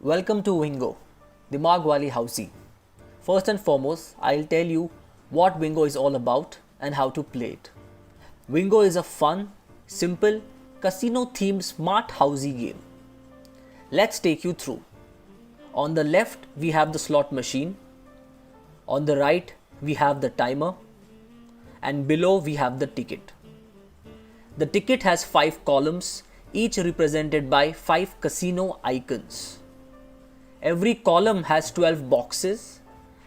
Welcome to Wingo, Dimag Wali Housey. First and foremost, I'll tell you what Wingo is all about and how to play it. Wingo is a fun, simple, casino themed smart housey game. Let's take you through. On the left, we have the slot machine. On the right, we have the timer. And below, we have the ticket. The ticket has 5 columns, each represented by 5 casino icons. Every column has 12 boxes,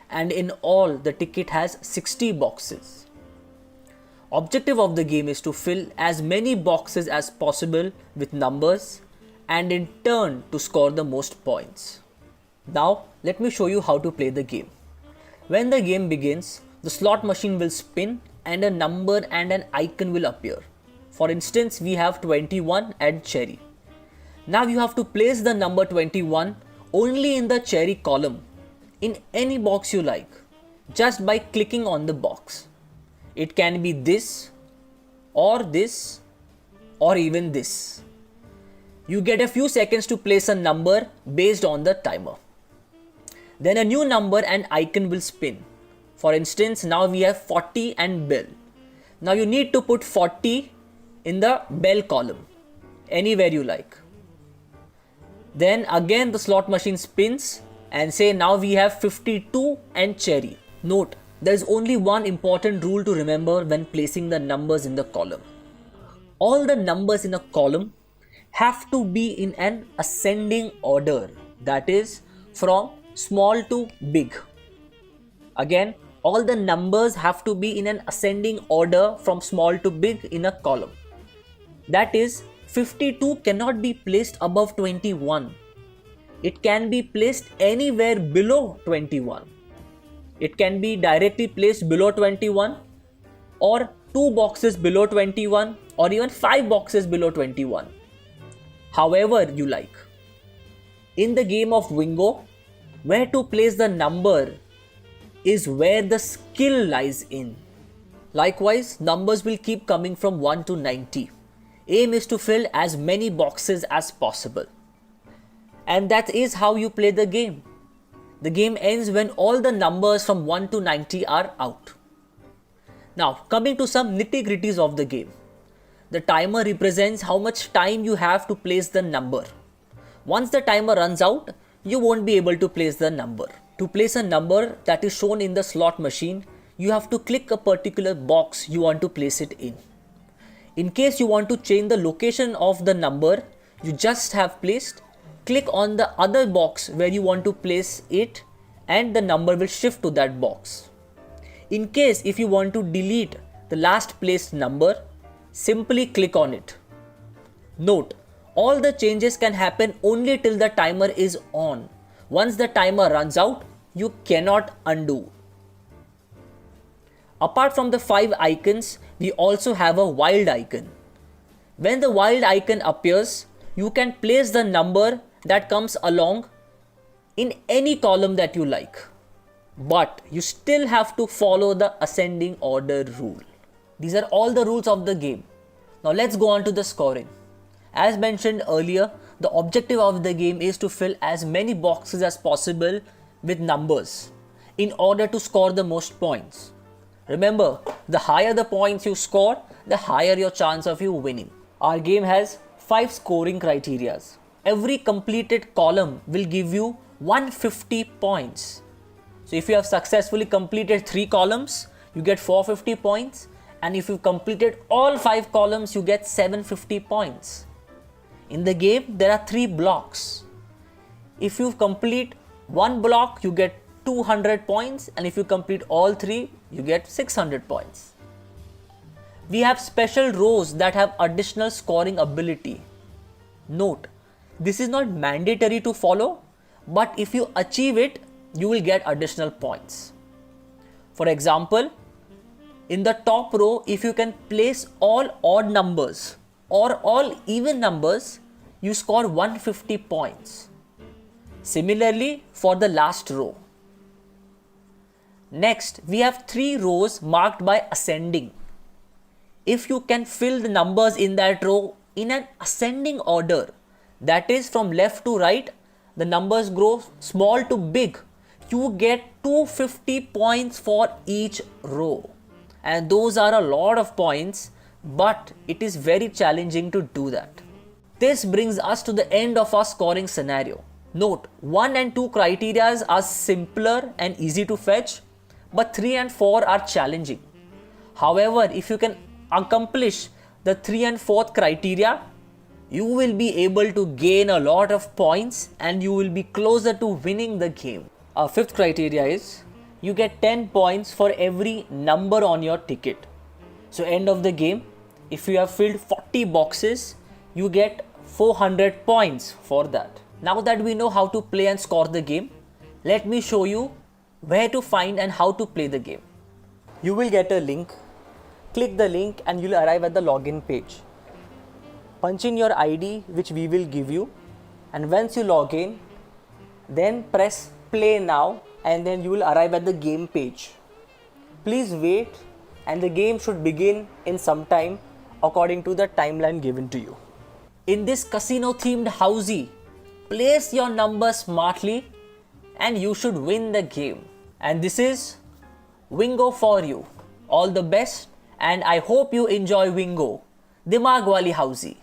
and in all the ticket has 60 boxes. Objective of the game is to fill as many boxes as possible with numbers and in turn to score the most points. Now let me show you how to play the game. When the game begins, the slot machine will spin and a number and an icon will appear. For instance, we have 21 and cherry. Now you have to place the number 21 only in the cherry column in any box you like, just by clicking on the box. It can be this or even this. You get a few seconds to place a number based on the timer. Then a new number and icon will spin. For instance, now we have 40 and bell. Now you need to put 40 in the bell column, anywhere you like. Then again the slot machine spins and say now we have 52 and cherry. Note, there is only one important rule to remember when placing the numbers in the column. All the numbers in a column have to be in an ascending order, that is from small to big. Again, all the numbers have to be in an ascending order from small to big in a column. That is, 52 cannot be placed above 21. It can be placed anywhere below 21. It can be directly placed below 21 or 2 boxes below 21 or even 5 boxes below 21. However you like. In the game of Wingo, where to place the number is where the skill lies in. Likewise, numbers will keep coming from 1 to 90. Aim is to fill as many boxes as possible. And that is how you play the game. The game ends when all the numbers from 1 to 90 are out. Now, coming to some nitty-gritties of the game. The timer represents how much time you have to place the number. Once the timer runs out, you won't be able to place the number. To place a number that is shown in the slot machine, you have to click a particular box you want to place it in. In case you want to change the location of the number you just have placed, click on the other box where you want to place it and the number will shift to that box. In case if you want to delete the last placed number, simply click on it. Note, all the changes can happen only till the timer is on. Once the timer runs out, you cannot undo. Apart from the 5 icons, we also have a wild icon. When the wild icon appears, you can place the number that comes along in any column that you like. But you still have to follow the ascending order rule. These are all the rules of the game. Now let's go on to the scoring. As mentioned earlier, the objective of the game is to fill as many boxes as possible with numbers in order to score the most points. Remember, the higher the points you score, the higher your chance of you winning. Our game has 5 scoring criteria. Every completed column will give you 150 points. So if you have successfully completed 3 columns, you get 450 points. And if you completed all 5 columns, you get 750 points. In the game, there are 3 blocks. If you complete one block, you get 200 points, and if you complete all 3, you get 600 points. We have special rows that have additional scoring ability. Note, this is not mandatory to follow, but if you achieve it, you will get additional points. For example, in the top row, if you can place all odd numbers or all even numbers, you score 150 points. Similarly, for the last row. Next, we have 3 rows marked by ascending. If you can fill the numbers in that row in an ascending order, that is from left to right, the numbers grow small to big, you get 250 points for each row. And those are a lot of points, but it is very challenging to do that. This brings us to the end of our scoring scenario. Note, 1 and 2 criteria are simpler and easy to fetch, but 3 and 4 are challenging. However, if you can accomplish the 3 and 4th criteria, you will be able to gain a lot of points and you will be closer to winning the game. Our 5th criteria is you get 10 points for every number on your ticket. So end of the game, if you have filled 40 boxes, you get 400 points for that. Now that we know how to play and score the game, let me show you where to find and how to play the game. You will get a link. Click the link and you will arrive at the login page. Punch in your ID which we will give you, and once you log in, then press play now and then you will arrive at the game page. Please wait and the game should begin in some time according to the timeline given to you. In this casino themed housey, place your numbers smartly and you should win the game. And this is Wingo for you. All the best, and I hope you enjoy Wingo, Dimag Wali Housey.